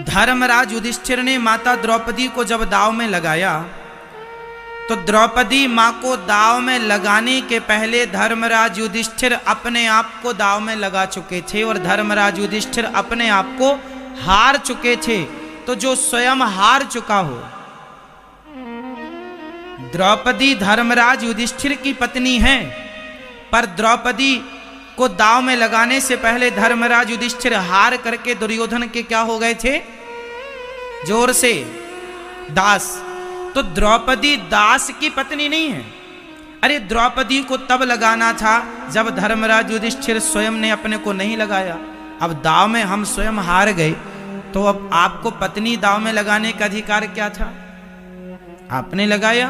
धर्मराज युधिष्ठिर ने माता द्रौपदी को जब दांव में लगाया तो द्रौपदी मां को दांव में लगाने के पहले धर्मराज युधिष्ठिर अपने आप को दांव में लगा चुके थे और धर्मराज युधिष्ठिर अपने आप को हार चुके थे। तो जो स्वयं हार चुका हो, द्रौपदी धर्मराज युधिष्ठिर की पत्नी है, पर द्रौपदी को दांव में लगाने से पहले धर्मराज युधिष्ठिर हार करके दुर्योधन के क्या हो गए थे? जोर से, दास। तो द्रौपदी दास की पत्नी नहीं है। अरे द्रौपदी को तब लगाना था जब धर्मराज युधिष्ठिर स्वयं ने अपने को नहीं लगाया। अब दांव में हम स्वयं हार गए, तो अब आपको पत्नी दांव में लगाने का अधिकार क्या था? आपने लगाया।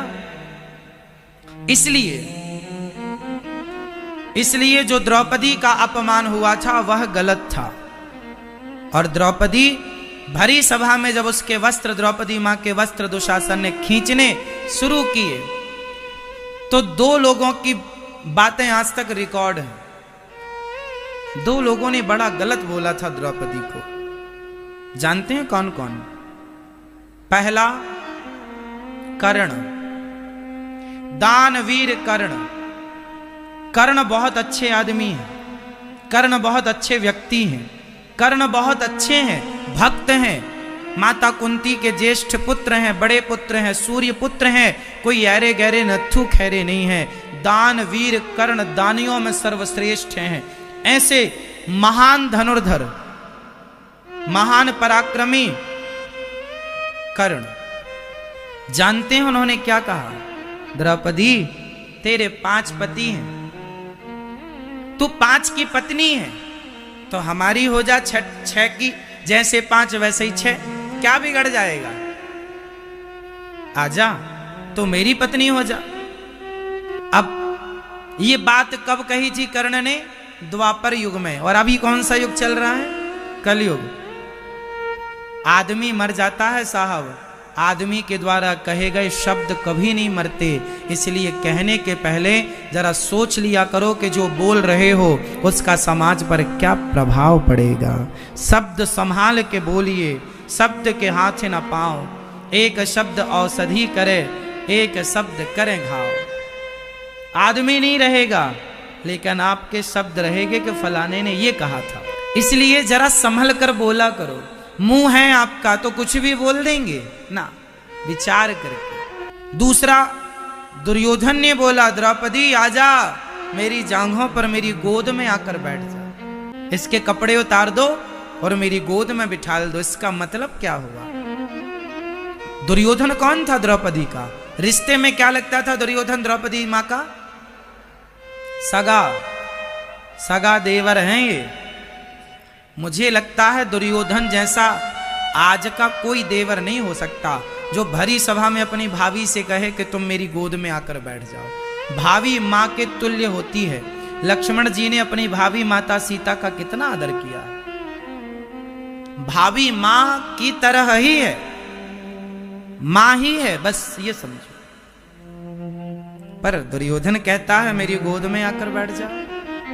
इसलिए जो द्रौपदी का अपमान हुआ था वह गलत था। और द्रौपदी भरी सभा में जब उसके वस्त्र, द्रौपदी मां के वस्त्र दुशासन ने खींचने शुरू किए तो दो लोगों की बातें आज तक रिकॉर्ड हैं। दो लोगों ने बड़ा गलत बोला था द्रौपदी को। जानते हैं कौन कौन? पहला, कर्ण, दानवीर कर्ण। कर्ण बहुत अच्छे आदमी हैं, कर्ण बहुत अच्छे व्यक्ति हैं, कर्ण बहुत अच्छे हैं, भक्त हैं, माता कुंती के ज्येष्ठ पुत्र हैं, बड़े पुत्र हैं, सूर्य पुत्र हैं, कोई ऐरे गहरे नत्थु खैरे नहीं है। दानवीर कर्ण दानियों में सर्वश्रेष्ठ हैं। ऐसे महान धनुर्धर, महान पराक्रमी कर्ण। जानते हैं उन्होंने क्या कहा? द्रौपदी तेरे 5 पति हैं, तू 5 की पत्नी है, तो हमारी हो जा 6 की। जैसे 5 वैसे ही 6, क्या बिगड़ जाएगा? आजा, तो मेरी पत्नी हो जा। अब ये बात कब कही थी कर्ण ने? द्वापर युग में। और अभी कौन सा युग चल रहा है? कलयुग। आदमी मर जाता है साहब, आदमी के द्वारा कहे गए शब्द कभी नहीं मरते। इसलिए कहने के पहले जरा सोच लिया करो कि जो बोल रहे हो उसका समाज पर क्या प्रभाव पड़ेगा। शब्द संभाल के बोलिए, शब्द के हाथ न पाओ। एक शब्द औषधि करे, एक शब्द करे घाव। आदमी नहीं रहेगा, लेकिन आपके शब्द रहेंगे कि फलाने ने ये कहा था। इसलिए जरा संभल कर बोला करो। मुंह है आपका तो कुछ भी बोल देंगे ना, विचार करके। दूसरा, दुर्योधन ने बोला द्रौपदी आजा, मेरी जांघों पर, मेरी गोद में आकर बैठ जा। इसके कपड़े उतार दो और मेरी गोद में बिठा दो। इसका मतलब क्या हुआ? दुर्योधन कौन था द्रौपदी का? रिश्ते में क्या लगता था दुर्योधन द्रौपदी मां का? सगा देवर हैं ये। मुझे लगता है दुर्योधन जैसा आज का कोई देवर नहीं हो सकता जो भरी सभा में अपनी भाभी से कहे कि तुम मेरी गोद में आकर बैठ जाओ। भाभी मां के तुल्य होती है। लक्ष्मण जी ने अपनी भाभी माता सीता का कितना आदर किया। भाभी मां की तरह ही है, मां ही है, बस ये समझो। पर दुर्योधन कहता है मेरी गोद में आकर बैठ जा।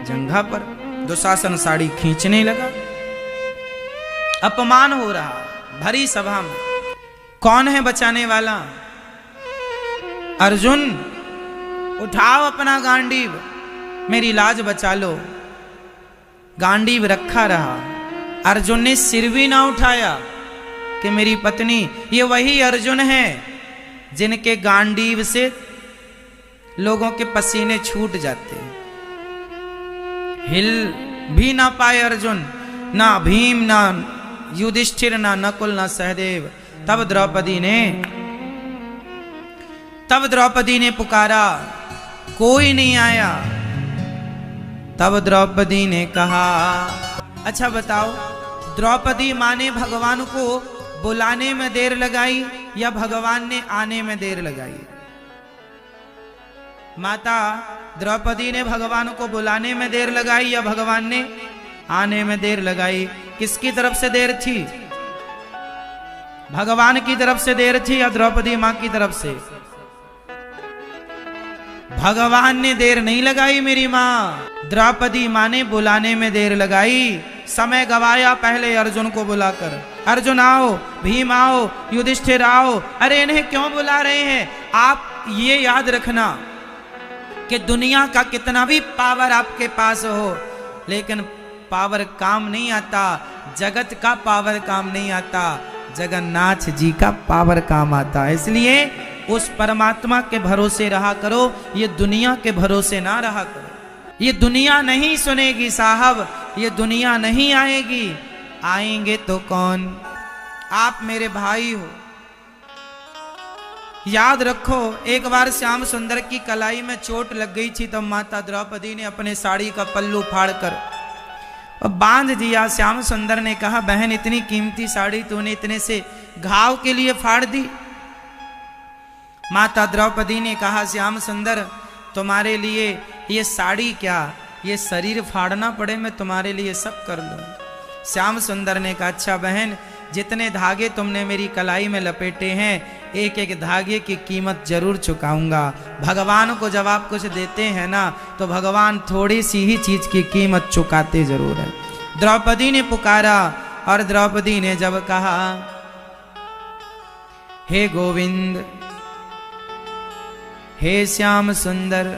जंघा पर दुशासन साड़ी खींचने लगा। अपमान हो रहा भरी सभा में। कौन है बचाने वाला? अर्जुन, उठाओ अपना गांडीव, मेरी लाज बचा लो। गांडीव रखा रहा। अर्जुन ने सिर भी ना उठाया कि मेरी पत्नी। ये वही अर्जुन है जिनके गांडीव से लोगों के पसीने छूट जाते हैं। हिल भी ना पाए अर्जुन, ना भीम, ना युधिष्ठिर, ना नकुल, ना सहदेव। तब द्रौपदी ने पुकारा, कोई नहीं आया। तब द्रौपदी ने कहा, अच्छा बताओ, द्रौपदी मां ने भगवान को बुलाने में देर लगाई या भगवान ने आने में देर लगाई? माता द्रौपदी ने भगवान को बुलाने में देर लगाई या भगवान ने आने में देर लगाई? किसकी तरफ से देर थी? भगवान की तरफ से देर थी या द्रौपदी मां की तरफ से? भगवान ने देर नहीं लगाई मेरी मां, द्रौपदी मां ने बुलाने में देर लगाई। समय गवाया पहले अर्जुन को बुलाकर। अर्जुन आओ, भीम आओ, युधिष्ठिर आओ, अरे इन्हें क्यों बुला रहे हैं? आप ये याद रखना कि दुनिया का कितना भी पावर आपके पास हो, लेकिन पावर काम नहीं आता, जगत का पावर काम नहीं आता, जगन्नाथ जी का पावर काम आता है। इसलिए उस परमात्मा के भरोसे रहा करो, ये दुनिया के भरोसे ना रहा करो। ये दुनिया नहीं सुनेगी साहब, ये दुनिया नहीं आएगी, आएंगे तो कौन? आप मेरे भाई हो। याद रखो, एक बार श्याम सुंदर की कलाई में चोट लग गई थी, तब माता द्रौपदी ने अपने साड़ी का पल्लू फाड़कर और बांध दिया। श्याम सुंदर ने कहा, बहन इतनी कीमती साड़ी तूने इतने से घाव के लिए फाड़ दी? माता द्रौपदी ने कहा, श्याम सुंदर तुम्हारे लिए ये साड़ी क्या, ये शरीर फाड़ना पड़े मैं तुम्हारे लिए सब कर लूं। श्याम सुंदर ने कहा, अच्छा बहन, जितने धागे तुमने मेरी कलाई में लपेटे हैं, एक एक धागे की कीमत जरूर चुकाऊंगा। भगवान को जब आप कुछ देते हैं ना, तो भगवान थोड़ी सी ही चीज की कीमत चुकाते जरूर है। द्रौपदी ने पुकारा, और द्रौपदी ने जब कहा, हे गोविंद, हे श्याम सुंदर,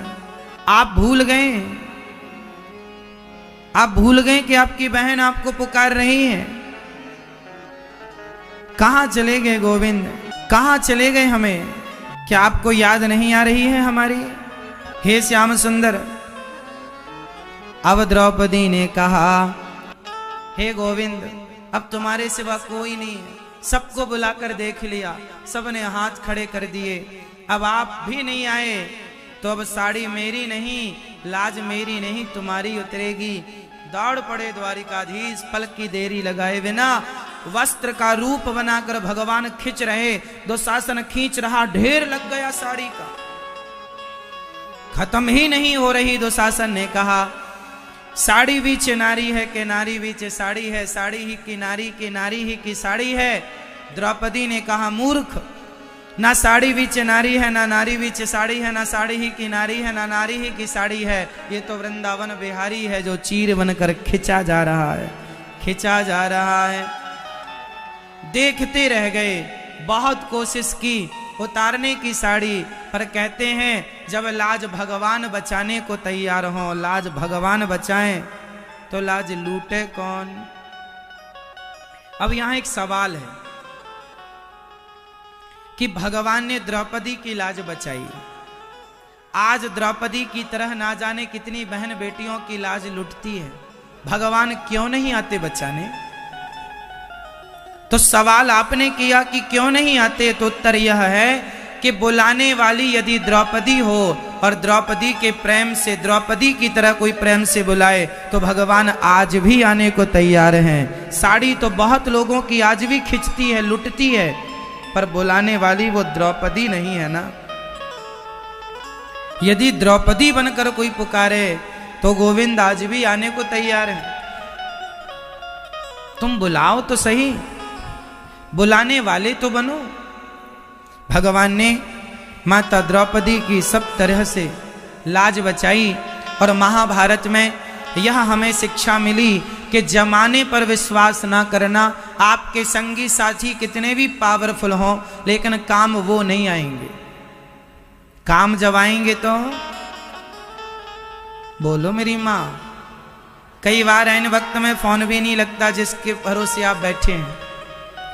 आप भूल गए, आप भूल गए कि आपकी बहन आपको पुकार रही है। कहां चले गए गोविंद, कहां चले गए हमें? क्या आपको याद नहीं आ रही है हमारी? हे श्याम सुंदर। अब द्रौपदी ने कहा, हे गोविंद, अब तुम्हारे सिवा कोई नहीं है, सबको बुलाकर देख लिया, सबने हाथ खड़े कर दिए, अब आप भी नहीं आए तो अब साड़ी मेरी नहीं, लाज मेरी नहीं, तुम्हारी उतरेगी। दौड़ पड़े द्वारिकाधीश, पल की देरी लगाए बिना वस्त्र का रूप बनाकर भगवान खींच रहे, दुशासन खींच रहा, ढेर लग गया साड़ी का, खत्म ही नहीं हो रही। दुशासन ने कहा, साड़ी बीच नारी है कि नारी बीच साड़ी है, साड़ी ही की नारी की, नारी ही की साड़ी है। द्रौपदी ने कहा, मूर्ख, ना साड़ी बीच नारी है, ना नारी बीच साड़ी है, ना साड़ी ही की नारी है, ना नारी ही की साड़ी है। ये तो वृंदावन बिहारी है जो चीर बनकर खिंचा जा रहा है, खिंचा जा रहा है। देखते रह गए, बहुत कोशिश की उतारने की साड़ी, पर कहते हैं जब लाज भगवान बचाने को तैयार हो, लाज भगवान बचाएं तो लाज लूटे कौन? अब यहां एक सवाल है कि भगवान ने द्रौपदी की लाज बचाई, आज द्रौपदी की तरह ना जाने कितनी बहन बेटियों की लाज लुटती है, भगवान क्यों नहीं आते बचाने? तो सवाल आपने किया कि क्यों नहीं आते, तो उत्तर यह है कि बुलाने वाली यदि द्रौपदी हो और द्रौपदी के प्रेम से, द्रौपदी की तरह कोई प्रेम से बुलाए, तो भगवान आज भी आने को तैयार हैं। साड़ी तो बहुत लोगों की आज भी खिंचती है, लुटती है, पर बुलाने वाली वो द्रौपदी नहीं है ना। यदि द्रौपदी बनकर कोई पुकारे तो गोविंद आज भी आने को तैयार है। तुम बुलाओ तो सही, बुलाने वाले तो बनो। भगवान ने माता द्रौपदी की सब तरह से लाज बचाई, और महाभारत में यह हमें शिक्षा मिली कि जमाने पर विश्वास ना करना। आपके संगी साथी कितने भी पावरफुल हों, लेकिन काम वो नहीं आएंगे। काम जब आएंगे तो बोलो मेरी माँ। कई बार ऐन वक्त में फोन भी नहीं लगता जिसके भरोसे आप बैठे हैं,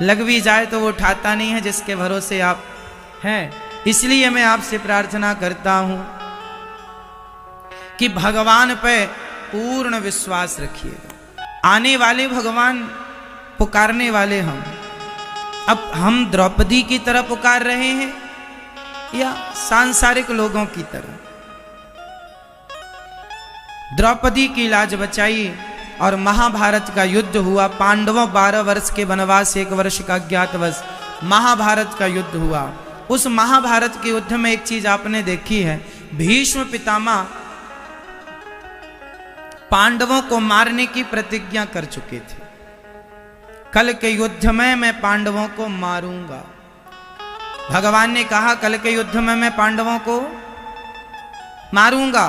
लग भी जाए तो वो उठाता नहीं है जिसके भरोसे आप हैं। इसलिए मैं आपसे प्रार्थना करता हूं कि भगवान पे पूर्ण विश्वास रखिएगा। आने वाले भगवान, पुकारने वाले हम। अब हम द्रौपदी की तरह पुकार रहे हैं या सांसारिक लोगों की तरह? द्रौपदी की लाज बचाई और महाभारत का युद्ध हुआ। पांडवों 12 वर्ष के वनवास, 1 वर्ष का अज्ञातवास, महाभारत का युद्ध हुआ। उस महाभारत के युद्ध में एक चीज आपने देखी है, भीष्म पितामह पांडवों को मारने की प्रतिज्ञा कर चुके थे। कल के युद्ध में मैं पांडवों को मारूंगा। भगवान ने कहा कल के युद्ध में मैं पांडवों को मारूंगा।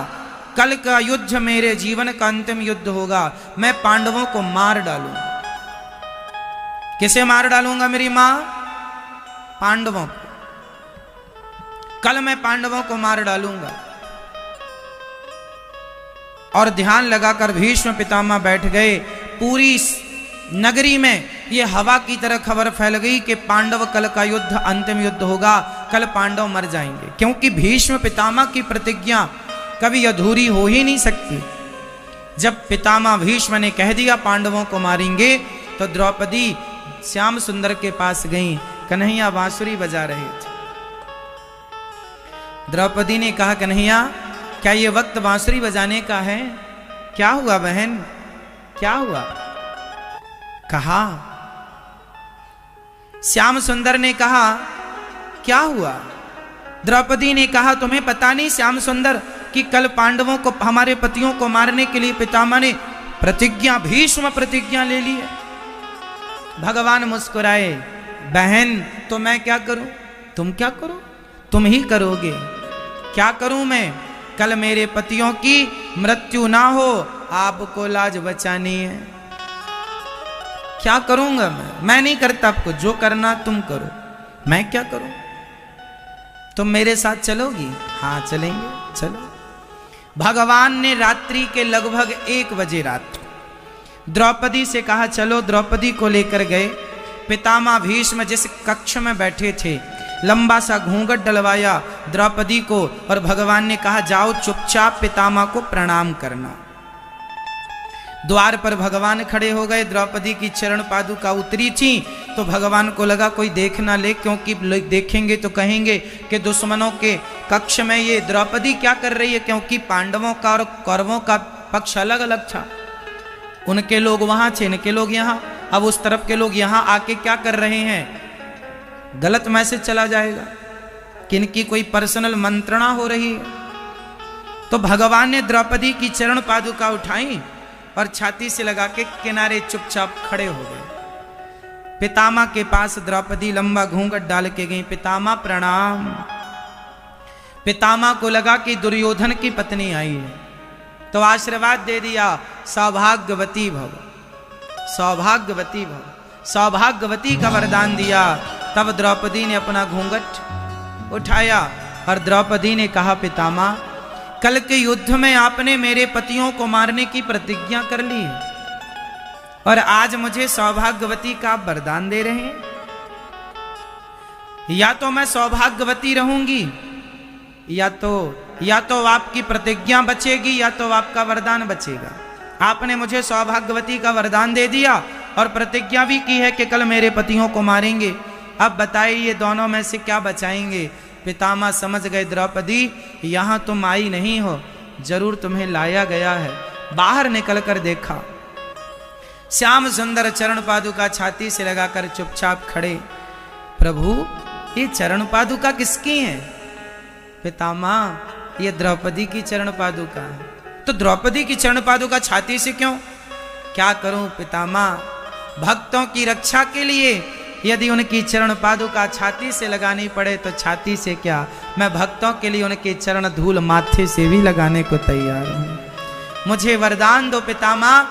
कल का युद्ध मेरे जीवन का अंतिम युद्ध होगा, मैं पांडवों को मार डालूंगा। किसे मार डालूंगा मेरी मां? पांडवों को। कल मैं पांडवों को मार डालूंगा। और ध्यान लगाकर भीष्म पितामह बैठ गए। पूरी नगरी में ये हवा की तरह खबर फैल गई कि पांडव कल का युद्ध अंतिम युद्ध होगा, कल पांडव मर जाएंगे। क्योंकि भीष्म पितामह की प्रतिज्ञा कभी अधूरी हो ही नहीं सकती। जब पितामह भीष्म ने कह दिया पांडवों को मारेंगे, तो द्रौपदी श्याम सुंदर के पास गई। कन्हैया बांसुरी बजा रहे थे। द्रौपदी ने कहा, कन्हैया क्या ये वक्त बांसुरी बजाने का है? क्या हुआ बहन, क्या हुआ? कहा। श्याम सुंदर ने कहा, क्या हुआ? द्रौपदी ने कहा, तुम्हें पता नहीं श्याम सुंदर कि कल पांडवों को, हमारे पतियों को मारने के लिए पितामह ने प्रतिज्ञा, भीष्म प्रतिज्ञा ले ली है। भगवान मुस्कुराए, बहन तो मैं क्या करूं? तुम क्या करो? तुम ही करोगे। क्या करूं मैं? कल मेरे पतियों की मृत्यु ना हो, आपको लाज बचानी है। क्या करूंगा मैं नहीं करता आपको, जो करना तुम करो, मैं क्या करूं? तुम मेरे साथ चलोगी? हाँ चलेंगे, चलो। भगवान ने रात्रि के लगभग 1 बजे रात द्रौपदी से कहा चलो। द्रौपदी को लेकर गए। पितामह भीष्म जिस कक्ष में बैठे थे, लंबा सा घूंघट डलवाया द्रौपदी को, और भगवान ने कहा जाओ चुपचाप पितामह को प्रणाम करना। द्वार पर भगवान खड़े हो गए। द्रौपदी की चरण पादुका उतरी थी, तो भगवान को लगा कोई देख ना ले, क्योंकि लोग देखेंगे तो कहेंगे कि दुश्मनों के कक्ष में ये द्रौपदी क्या कर रही है। क्योंकि पांडवों का और कौरवों का पक्ष अलग अलग था। उनके लोग वहां थे, इनके लोग यहाँ। अब उस तरफ के लोग यहाँ आके क्या कर रहे हैं, गलत मैसेज चला जाएगा कि इनकी कोई पर्सनल मंत्रणा हो रही है। तो भगवान ने द्रौपदी की चरण पादुका उठाई और छाती से लगा के किनारे चुपचाप खड़े हो गए। पितामह के पास द्रौपदी लंबा घूंघट डाल के गई। पितामह प्रणाम। पितामह को लगा कि दुर्योधन की पत्नी आई है, तो आशीर्वाद दे दिया, सौभाग्यवती भव, सौभाग्यवती भव, सौभाग्यवती का वरदान दिया। तब द्रौपदी ने अपना घूंघट उठाया और द्रौपदी ने कहा, पितामह कल के युद्ध में आपने मेरे पतियों को मारने की प्रतिज्ञा कर ली है, और आज मुझे सौभाग्यवती का वरदान दे रहे हैं। या तो मैं सौभाग्यवती रहूंगी, या तो आपकी प्रतिज्ञा बचेगी, या तो आपका वरदान बचेगा। आपने मुझे सौभाग्यवती का वरदान दे दिया और प्रतिज्ञा भी की है कि कल मेरे पतियों को मारेंगे। अब बताइए दोनों में से क्या बचाएंगे? पितामह समझ गए, द्रौपदी यहां तुम आई नहीं हो, जरूर तुम्हें लाया गया है। बाहर निकलकर देखा, श्याम सुंदर चरण पादुका छाती से लगाकर चुपचाप खड़े। प्रभु ये चरण पादुका किसकी है? पितामह ये द्रौपदी की चरण पादुका है। तो द्रौपदी की चरण पादुका छाती से क्यों? क्या करूं पितामह, भक्तों की रक्षा के लिए यदि उनकी चरण पादुका छाती से लगानी पड़े तो छाती से क्या, मैं भक्तों के लिए उनके चरण धूल माथे से भी लगाने को तैयार हूं। मुझे वरदान दो पितामह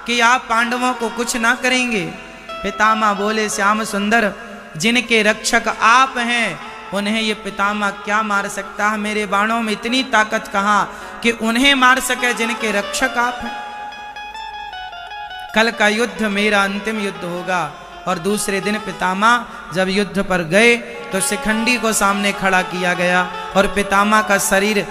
कि आप पांडवों को कुछ ना करेंगे। पितामह बोले, श्याम सुंदर जिनके रक्षक आप हैं उन्हें ये पितामह क्या मार सकता है? मेरे बाणों में इतनी ताकत कहां कि उन्हें मार सके जिनके रक्षक आप हैं। कल का युद्ध मेरा अंतिम युद्ध होगा। और दूसरे दिन पितामह जब युद्ध पर गए तो शिखंडी को सामने खड़ा किया गया और पितामह का शरीर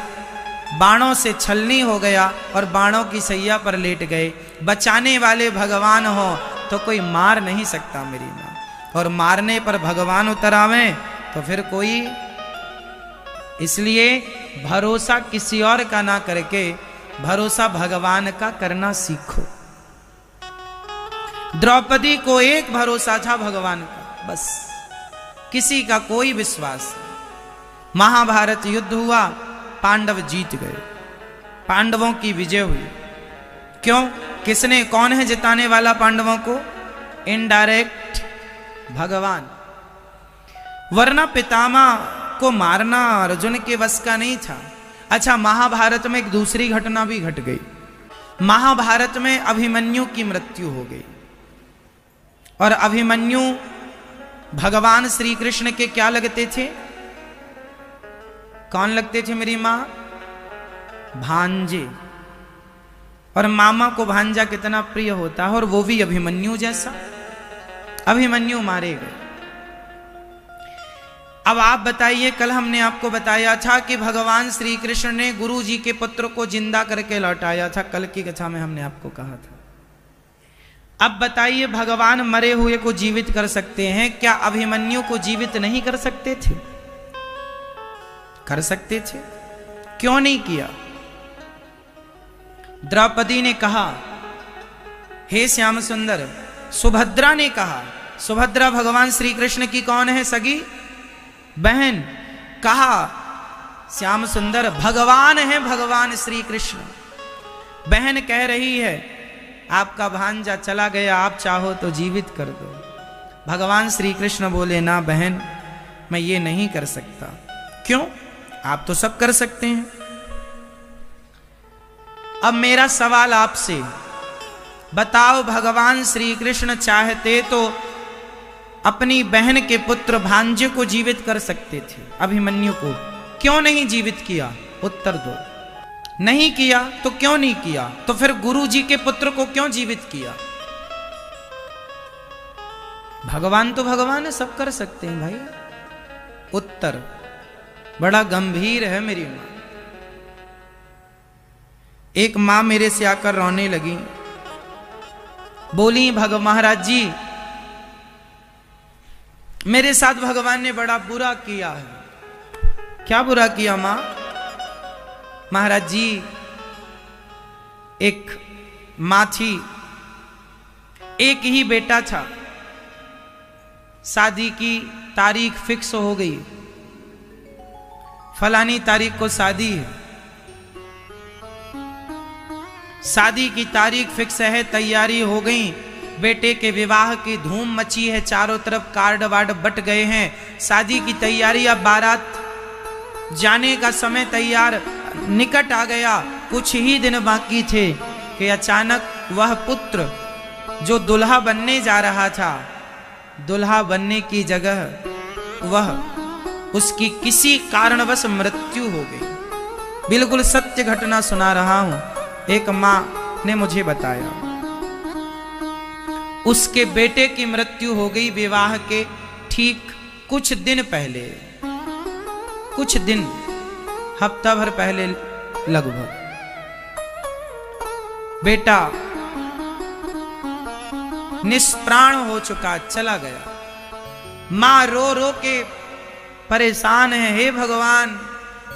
बाणों से छलनी हो गया और बाणों की सैया पर लेट गए। बचाने वाले भगवान हो तो कोई मार नहीं सकता मेरी मां, और मारने पर भगवान उतर आवे तो फिर कोई। इसलिए भरोसा किसी और का ना करके भरोसा भगवान का करना सीखो। द्रौपदी को एक भरोसा था भगवान का, बस किसी का कोई विश्वास नहीं। महाभारत युद्ध हुआ, पांडव जीत गए, पांडवों की विजय हुई। क्यों? किसने, कौन है जिताने वाला पांडवों को? इनडायरेक्ट भगवान। वरना पितामह को मारना अर्जुन के बस का नहीं था। अच्छा, महाभारत में एक दूसरी घटना भी घट गई। महाभारत में अभिमन्यु की मृत्यु हो गई। और अभिमन्यु भगवान श्री कृष्ण के क्या लगते थे? कौन लगते थे मेरी मां? भांजे। और मामा को भांजा कितना प्रिय होता है, और वो भी अभिमन्यु जैसा। अभिमन्यु मारे गए। अब आप बताइए, कल हमने आपको बताया था कि भगवान श्री कृष्ण ने गुरु जी के पुत्र को जिंदा करके लौटाया था। कल की कथा में हमने आपको कहा था। अब बताइए, भगवान मरे हुए को जीवित कर सकते हैं, क्या अभिमन्यु को जीवित नहीं कर सकते थे? कर सकते थे। क्यों नहीं किया? द्रौपदी ने कहा, हे श्याम सुंदर। सुभद्रा ने कहा, सुभद्रा भगवान श्री कृष्ण की कौन है? सगी बहन। कहा, श्याम सुंदर भगवान है, भगवान श्री कृष्ण। बहन कह रही है, आपका भांजा चला गया, आप चाहो तो जीवित कर दो। भगवान श्री कृष्ण बोले, ना बहन, मैं ये नहीं कर सकता। क्यों? आप तो सब कर सकते हैं। अब मेरा सवाल आपसे, बताओ, भगवान श्री कृष्ण चाहते तो अपनी बहन के पुत्र भांजे को जीवित कर सकते थे, अभिमन्यु को। क्यों नहीं जीवित किया? उत्तर दो। नहीं किया तो क्यों नहीं किया? तो फिर गुरु जी के पुत्र को क्यों जीवित किया? भगवान तो भगवान है, सब कर सकते हैं भाई। उत्तर बड़ा गंभीर है मेरी मां। एक मां मेरे से आकर रोने लगी, बोली, महाराज जी, मेरे साथ भगवान ने बड़ा बुरा किया है। क्या बुरा किया मां? महाराज जी, एक मां थी, एक ही बेटा था, शादी की तारीख फिक्स हो गई, फलानी तारीख को शादी है, शादी की तारीख फिक्स है, तैयारी हो गई, बेटे के विवाह की धूम मची है, चारों तरफ कार्ड वार्ड बट गए हैं, शादी की तैयारी, अब बारात जाने का समय तैयार निकट आ गया, कुछ ही दिन बाकी थे कि अचानक वह पुत्र जो दुल्हा बनने जा रहा था, दुल्हा बनने की जगह वह उसकी किसी कारणवश मृत्यु हो गई। बिल्कुल सत्य घटना सुना रहा हूं, एक मां ने मुझे बताया। उसके बेटे की मृत्यु हो गई विवाह के ठीक कुछ दिन पहले, कुछ दिन, हफ्ता भर पहले लगभग। बेटा निष्प्राण हो चुका, चला गया। मां रो रो के परेशान है, हे भगवान,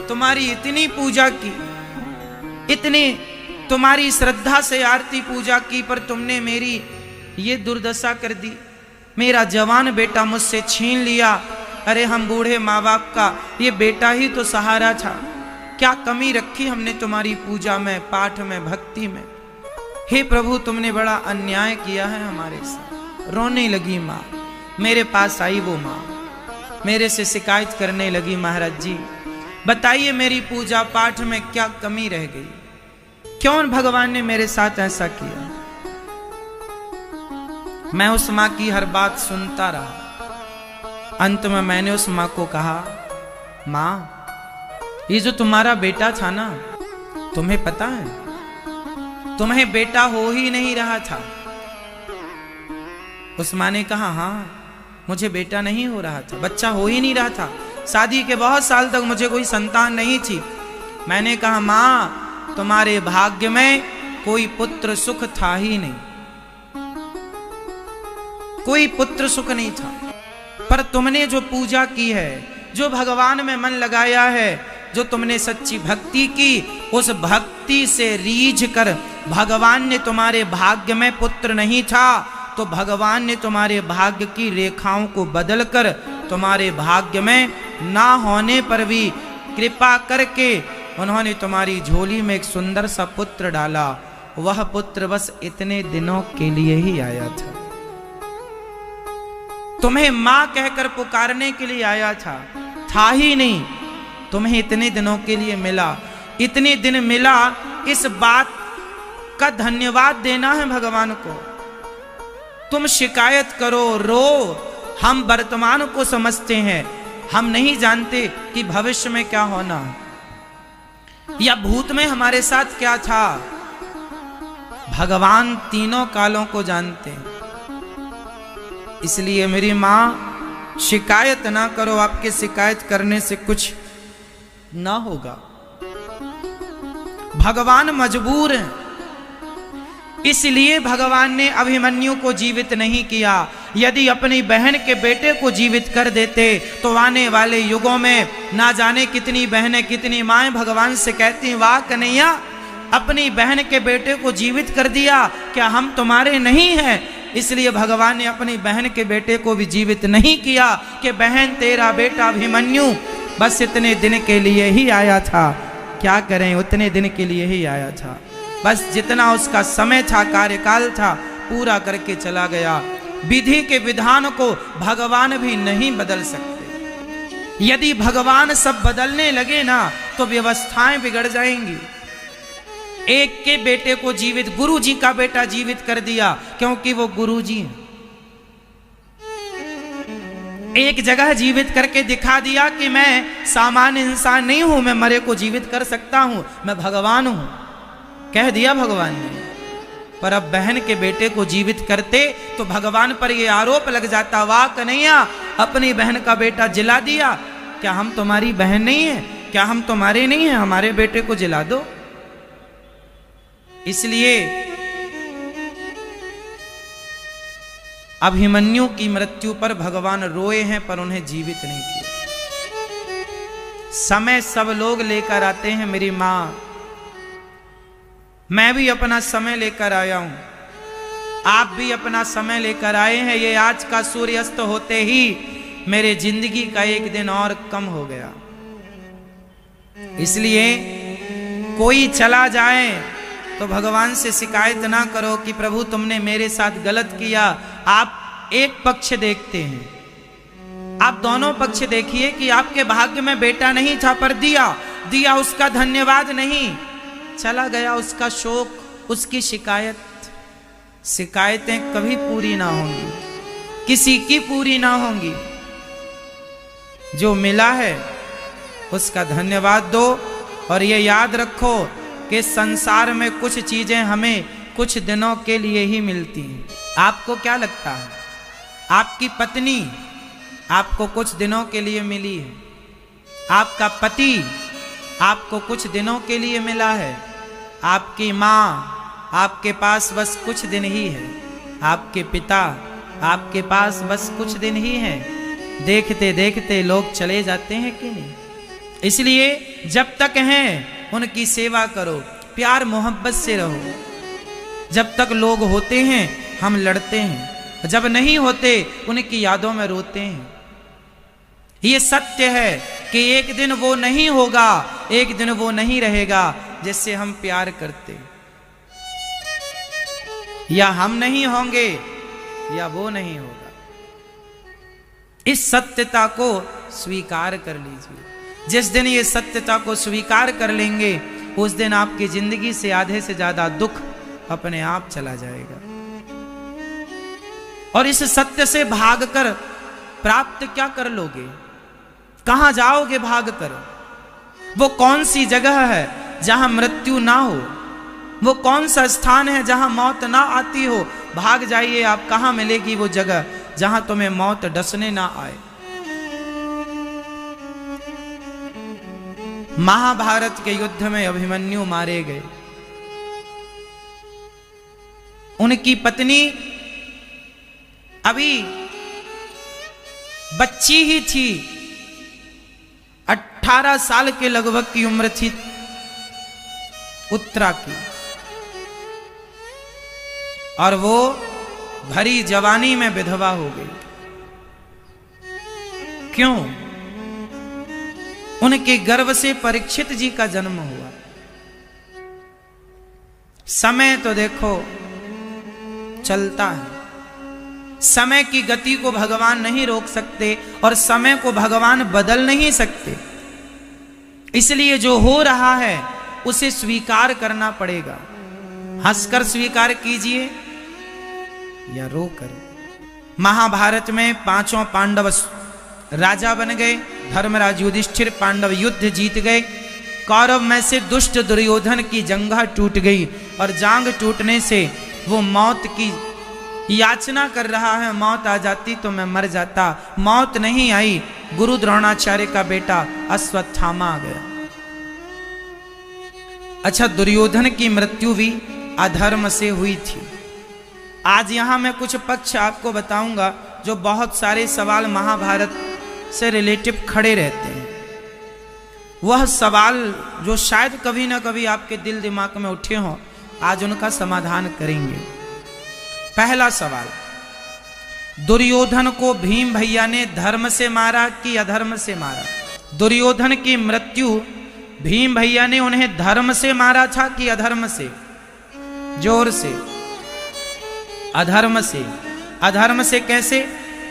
तुम्हारी इतनी पूजा की, इतनी तुम्हारी श्रद्धा से आरती पूजा की, पर तुमने मेरी ये दुर्दशा कर दी, मेरा जवान बेटा मुझसे छीन लिया। अरे हम बूढ़े माँ बाप का ये बेटा ही तो सहारा था, क्या कमी रखी हमने तुम्हारी पूजा में, पाठ में, भक्ति में। हे प्रभु, तुमने बड़ा अन्याय किया है हमारे साथ। रोने लगी माँ। मेरे पास आई वो माँ, मेरे से शिकायत करने लगी, महाराज जी बताइए मेरी पूजा पाठ में क्या कमी रह गई, क्यों भगवान ने मेरे साथ ऐसा किया। मैं उस माँ की हर बात सुनता रहा। अंत में मैंने उस माँ को कहा, माँ, ये जो तुम्हारा बेटा था ना, तुम्हें पता है तुम्हें बेटा हो ही नहीं रहा था। उस माँ ने कहा, हाँ मुझे बेटा नहीं हो रहा था, बच्चा हो ही नहीं रहा था, शादी के बहुत साल तक मुझे कोई संतान नहीं थी। मैंने कहा, माँ तुम्हारे भाग्य में कोई पुत्र सुख था ही नहीं, कोई पुत्र सुख नहीं था। पर तुमने जो पूजा की है, जो भगवान में मन लगाया है, जो तुमने सच्ची भक्ति की, उस भक्ति से रीझ कर भगवान ने तुम्हारे भाग्य में पुत्र नहीं था, तो भगवान ने तुम्हारे भाग्य की रेखाओं को बदल कर तुम्हारे भाग्य में ना होने पर भी कृपा करके उन्होंने तुम्हारी झोली में एक सुंदर सा पुत्र डाला। वह पुत्र बस इतने दिनों के लिए ही आया था, तुम्हें मां कहकर पुकारने के लिए आया था ही नहीं, तुम्हें इतने दिनों के लिए मिला। इतने दिन मिला, इस बात का धन्यवाद देना है भगवान को। तुम शिकायत करो, रो, हम वर्तमान को समझते हैं, हम नहीं जानते कि भविष्य में क्या होना या भूत में हमारे साथ क्या था। भगवान तीनों कालों को जानते हैं। इसलिए मेरी मां, शिकायत ना करो, आपके शिकायत करने से कुछ ना होगा। भगवान मजबूर हैं, इसलिए भगवान ने अभिमन्यु को जीवित नहीं किया। यदि अपनी बहन के बेटे को जीवित कर देते तो आने वाले युगों में ना जाने कितनी बहनें कितनी माएं भगवान से कहती, वाह कन्हैया, अपनी बहन के बेटे को जीवित कर दिया, क्या हम तुम्हारे नहीं हैं? इसलिए भगवान ने अपनी बहन के बेटे को भी जीवित नहीं किया कि बहन तेरा बेटा अभिमन्यु बस इतने दिन के लिए ही आया था। क्या करें, उतने दिन के लिए ही आया था, बस जितना उसका समय था, कार्यकाल था, पूरा करके चला गया। विधि के विधान को भगवान भी नहीं बदल सकते। यदि भगवान सब बदलने लगे ना तो व्यवस्थाएं बिगड़ जाएंगी। एक के बेटे को जीवित, गुरु जी का बेटा जीवित कर दिया क्योंकि वो गुरु जी हैं। एक जगह जीवित करके दिखा दिया कि मैं सामान्य इंसान नहीं हूं, मैं मरे को जीवित कर सकता हूं, मैं भगवान हूं, कह दिया भगवान ने। पर अब बहन के बेटे को जीवित करते तो भगवान पर यह आरोप लग जाता, वाह कन्हैया, अपनी बहन का बेटा जिला दिया, क्या हम तुम्हारी बहन नहीं है? क्या हम तुम्हारे नहीं हैं? हमारे बेटे को जिला दो। इसलिए अभिमन्यु की मृत्यु पर भगवान रोए हैं पर उन्हें जीवित नहीं किया। समय सब लोग लेकर आते हैं मेरी मां, मैं भी अपना समय लेकर आया हूं, आप भी अपना समय लेकर आए हैं। ये आज का सूर्यास्त होते ही मेरे जिंदगी का एक दिन और कम हो गया। इसलिए कोई चला जाए तो भगवान से शिकायत ना करो कि प्रभु तुमने मेरे साथ गलत किया। आप एक पक्ष देखते हैं, आप दोनों पक्ष देखिए कि आपके भाग्य में बेटा नहीं था पर दिया उसका धन्यवाद नहीं, चला गया उसका शोक, उसकी शिकायतें कभी पूरी ना होंगी, किसी की पूरी ना होंगी। जो मिला है उसका धन्यवाद दो और ये याद रखो कि संसार में कुछ चीजें हमें कुछ दिनों के लिए ही मिलती हैं। आपको क्या लगता है, आपकी पत्नी आपको कुछ दिनों के लिए मिली है, आपका पति आपको कुछ दिनों के लिए मिला है, आपकी माँ आपके पास बस कुछ दिन ही है, आपके पिता आपके पास बस कुछ दिन ही है। देखते देखते लोग चले जाते हैं कि नहीं? इसलिए जब तक हैं उनकी सेवा करो, प्यार मोहब्बत से रहो। जब तक लोग होते हैं हम लड़ते हैं, जब नहीं होते उनकी यादों में रोते हैं। ये सत्य है कि एक दिन वो नहीं होगा, एक दिन वो नहीं रहेगा जिससे हम प्यार करते, या हम नहीं होंगे या वो नहीं होगा। इस सत्यता को स्वीकार कर लीजिए। जिस दिन ये सत्यता को स्वीकार कर लेंगे उस दिन आपकी जिंदगी से आधे से ज्यादा दुख अपने आप चला जाएगा। और इस सत्य से भागकर प्राप्त क्या कर लोगे? कहां जाओगे भागकर? वो कौन सी जगह है जहां मृत्यु ना हो? वो कौन सा स्थान है जहां मौत ना आती हो? भाग जाइए, आप कहां मिलेगी वो जगह जहां तुम्हें मौत डसने ना आए। महाभारत के युद्ध में अभिमन्यु मारे गए। उनकी पत्नी अभी बच्ची ही थी, 18 साल के लगभग की उम्र थी उत्तरा की, और वो भरी जवानी में विधवा हो गई। क्यों? उनके गर्भ से परीक्षित जी का जन्म हुआ। समय तो देखो चलता है, समय की गति को भगवान नहीं रोक सकते और समय को भगवान बदल नहीं सकते। इसलिए जो हो रहा है उसे स्वीकार करना पड़ेगा। हंसकर स्वीकार कीजिए, या रोकर। महाभारत में पांचों पांडव राजा बन गए, धर्मराज युधिष्ठिर पांडव युद्ध जीत गए। कौरव में से दुष्ट दुर्योधन की जंघा टूट गई और जांग टूटने से वो मौत की याचना कर रहा है, मौत आ जाती तो मैं मर जाता। मौत नहीं आई, गुरु द्रोणाचार्य का बेटा अश्वत्थामा आ गया। अच्छा, दुर्योधन की मृत्यु भी अधर्म से हुई थी। आज यहां मैं कुछ पक्ष आपको बताऊंगा जो बहुत सारे सवाल महाभारत से रिलेटिव खड़े रहते हैं। वह सवाल जो शायद कभी ना कभी आपके दिल दिमाग में उठे हों, आज उनका समाधान करेंगे। पहला सवाल, दुर्योधन को भीम भैया ने धर्म से मारा कि अधर्म से मारा? दुर्योधन की मृत्यु भीम भैया ने उन्हें धर्म से मारा था कि अधर्म से? जोर से। अधर्म से। अधर्म से कैसे?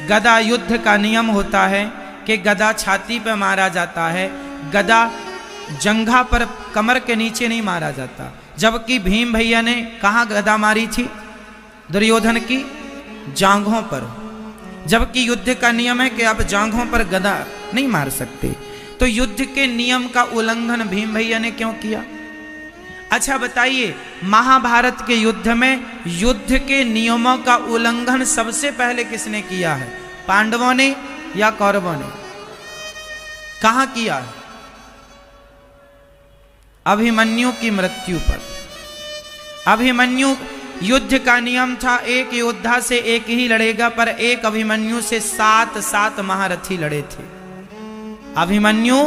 गदा युद्ध का नियम होता है कि गदा छाती पर मारा जाता है, गदा जंघा पर कमर के नीचे नहीं मारा जाता। जबकि भीम भैया ने कहाँ गदा मारी थी? दुर्योधन की जांघों पर। जबकि युद्ध का नियम है कि आप जांघों पर गदा नहीं मार सकते, तो युद्ध के नियम का उल्लंघन भीम भैया ने क्यों किया? अच्छा बताइए, महाभारत के युद्ध में युद्ध के नियमों का उल्लंघन सबसे पहले किसने किया है? पांडवों ने या कौरवों ने? कहां किया है? अभिमन्यु की मृत्यु पर। अभिमन्यु, युद्ध का नियम था एक योद्धा से एक ही लड़ेगा, पर एक अभिमन्यु से 7 महारथी लड़े थे। अभिमन्यु,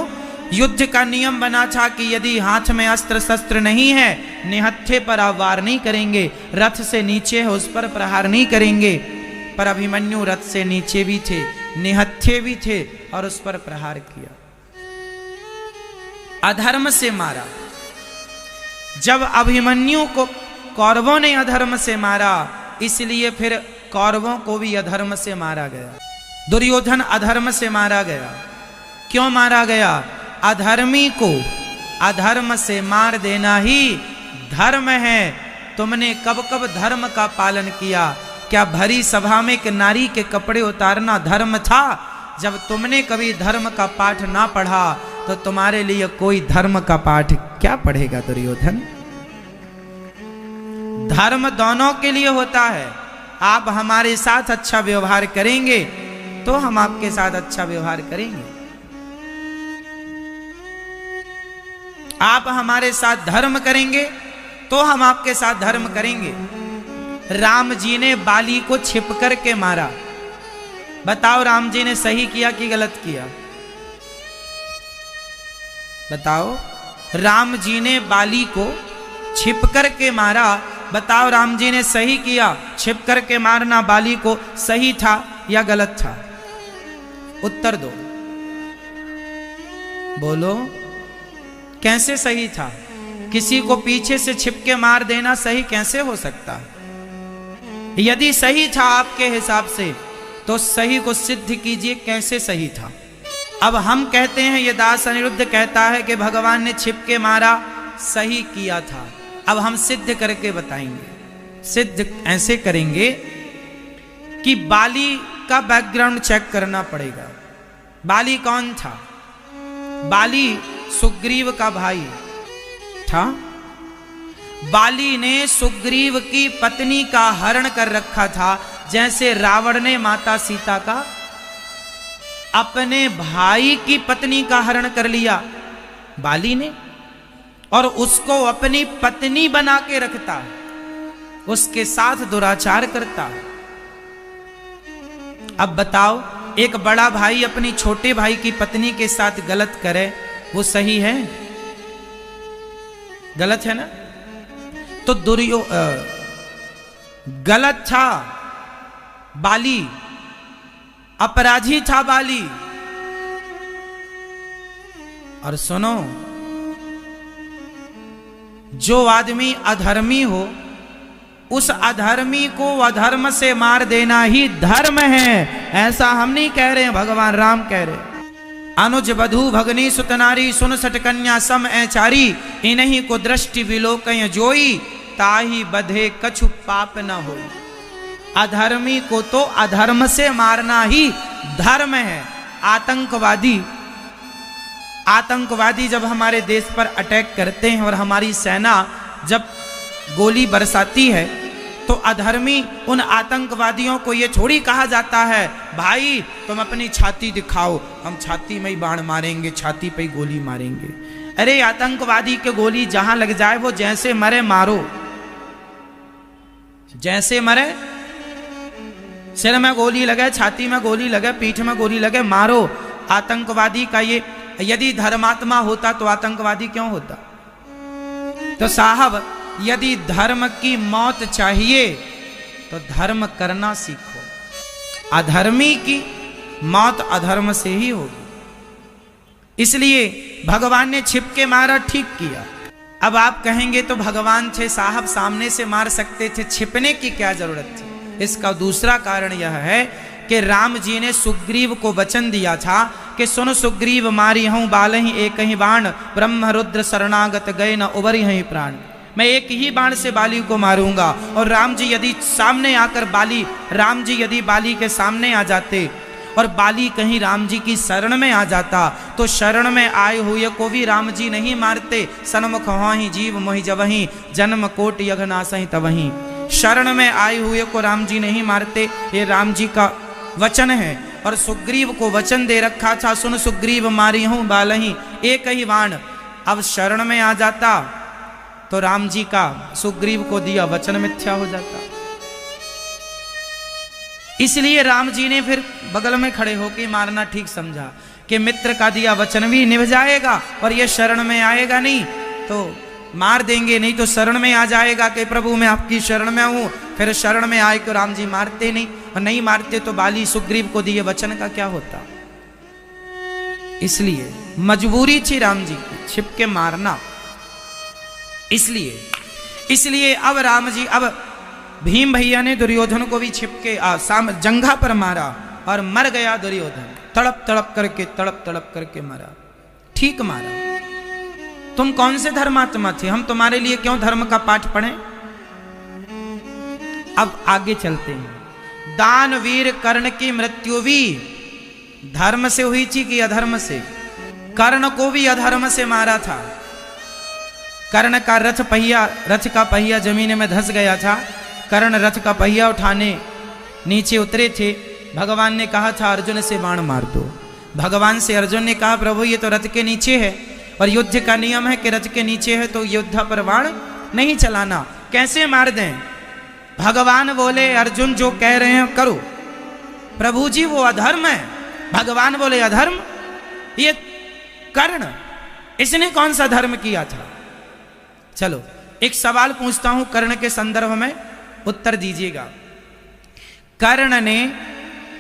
युद्ध का नियम बना था कि यदि हाथ में अस्त्र शस्त्र नहीं है, निहत्थे पर आप वार नहीं करेंगे, रथ से नीचे है उस पर प्रहार नहीं करेंगे। पर अभिमन्यु रथ से नीचे भी थे, निहत्थे भी थे और उस पर प्रहार किया। अधर्म से मारा। जब अभिमन्यु को कौरवों ने अधर्म से मारा, इसलिए फिर कौरवों को भी अधर्म से मारा गया। दुर्योधन अधर्म से मारा गया। क्यों मारा गया? अधर्मी को अधर्म से मार देना ही धर्म है। तुमने कब कब धर्म का पालन किया? क्या भरी सभा में एक नारी के कपड़े उतारना धर्म था? जब तुमने कभी धर्म का पाठ ना पढ़ा तो तुम्हारे लिए कोई धर्म का पाठ क्या पढ़ेगा दुर्योधन? धर्म दोनों के लिए होता है। आप हमारे साथ अच्छा व्यवहार करेंगे तो हम आपके साथ अच्छा व्यवहार करेंगे। आप हमारे साथ धर्म करेंगे तो हम आपके साथ धर्म करेंगे। राम जी ने बाली को छिप करके मारा। बताओ, राम जी ने सही किया कि गलत किया? बताओ, राम जी ने बाली को छिप करके मारा। बताओ, राम जी ने सही किया? छिप करके मारना बाली को सही था या गलत था? उत्तर दो, बोलो, कैसे सही था? किसी को पीछे से छिप के मार देना सही कैसे हो सकता है? यदि सही था आपके हिसाब से तो सही को सिद्ध कीजिए, कैसे सही था? अब हम कहते हैं, ये दास अनिरुद्ध कहता है कि भगवान ने छिप के मारा, सही किया था। अब हम सिद्ध करके बताएंगे। सिद्ध ऐसे करेंगे कि बाली का बैकग्राउंड चेक करना पड़ेगा। बाली कौन था? बाली सुग्रीव का भाई था। बाली ने सुग्रीव की पत्नी का हरण कर रखा था, जैसे रावण ने माता सीता का अपने भाई की पत्नी का हरण कर लिया बाली ने, और उसको अपनी पत्नी बना के रखता है, उसके साथ दुराचार करता है। अब बताओ, एक बड़ा भाई अपनी छोटे भाई की पत्नी के साथ गलत करे, वो सही है? गलत है ना? तो गलत था बाली, अपराधी था बाली। और सुनो, जो आदमी अधर्मी हो, उस अधर्मी को अधर्म से मार देना ही धर्म है। ऐसा हम नहीं कह रहे हैं, भगवान राम कह रहे हैं। अनुज बधू भगनी सुतनारी सुन सट कन्या सम ऐचारी, इन्हीं को दृष्टि विलोकय जोई, ताही बधे कछु पाप न होई। अधर्मी को तो अधर्म से मारना ही धर्म है। आतंकवादी जब हमारे देश पर अटैक करते हैं और हमारी सेना जब गोली बरसाती है तो अधर्मी उन आतंकवादियों को ये थोड़ी कहा जाता है भाई तुम अपनी छाती दिखाओ, हम छाती में ही बाण मारेंगे, छाती पे ही गोली मारेंगे। अरे आतंकवादी के गोली जहां लग जाए वो जैसे मरे मारो, जैसे मरे, सिर में गोली लगे, छाती में गोली लगे, पीठ में गोली लगे, मारो। आतंकवादी का ये, यदि धर्मात्मा होता तो आतंकवादी क्यों होता? तो साहब यदि धर्म की मौत चाहिए तो धर्म करना सीखो। अधर्मी की मौत अधर्म से ही होगी। इसलिए भगवान ने छिप के मारा, ठीक किया। अब आप कहेंगे तो भगवान थे साहब, सामने से मार सकते थे, छिपने की क्या जरूरत थी? इसका दूसरा कारण यह है कि राम जी ने सुग्रीव को वचन दिया था कि सुन सुग्रीव मारी हूं बालहि एक ही बाण, ब्रह्म रुद्र शरणागत गए न उबरी हई प्राण। मैं एक ही बाण से बाली को मारूंगा। और राम जी यदि सामने आकर राम जी यदि बाली के सामने आ जाते और बाली कहीं राम जी की शरण में आ जाता तो शरण में आए हुए को भी राम जी नहीं मारते। सन्मुख होहि जीव मोहि जबहि, जन्म कोट यघ नासहि तबहि। शरण में आए हुए को राम जी नहीं मारते, ये राम जी का वचन है। और सुग्रीव को वचन दे रखा था, सुन सुग्रीव मारी हूं बालहि एक ही बाण। अब शरण में आ जाता तो राम जी का सुग्रीव को दिया वचन मिथ्या हो जाता। इसलिए राम जी ने फिर बगल में खड़े होकर मारना ठीक समझा कि मित्र का दिया वचन भी निभ जाएगा और ये शरण में आएगा नहीं तो मार देंगे, नहीं तो शरण में आ जाएगा कि प्रभु मैं आपकी शरण में हूं। फिर शरण में आए को राम जी मारते नहीं, और नहीं मारते तो बाली सुग्रीव को दिए वचन का क्या होता। इसलिए मजबूरी थी राम जी की छिप के मारना। इसलिए अब राम जी, अब भीम भैया ने दुर्योधन को भी छिपके जंघा पर मारा और मर गया दुर्योधन। तड़प तड़प करके मरा। ठीक मारा। तुम कौन से धर्मात्मा थे? हम तुम्हारे लिए क्यों धर्म का पाठ पढ़ें? अब आगे चलते हैं। दानवीर कर्ण की मृत्यु भी धर्म से हुई थी कि अधर्म से? कर्ण को भी अधर्म से मारा था। कर्ण का रथ का पहिया जमीन में धंस गया था। कर्ण रथ का पहिया उठाने नीचे उतरे थे। भगवान ने कहा था अर्जुन से बाण मार दो। भगवान से अर्जुन ने कहा प्रभु ये तो रथ के नीचे है और युद्ध का नियम है कि रथ के नीचे है तो युद्ध पर बाण नहीं चलाना, कैसे मार दें? भगवान बोले अर्जुन जो कह रहे हैं करो। प्रभु जी वो अधर्म है। भगवान बोले अधर्म? ये कर्ण, इसने कौन सा धर्म किया था? चलो एक सवाल पूछता हूं, कर्ण के संदर्भ में उत्तर दीजिएगा। कर्ण ने,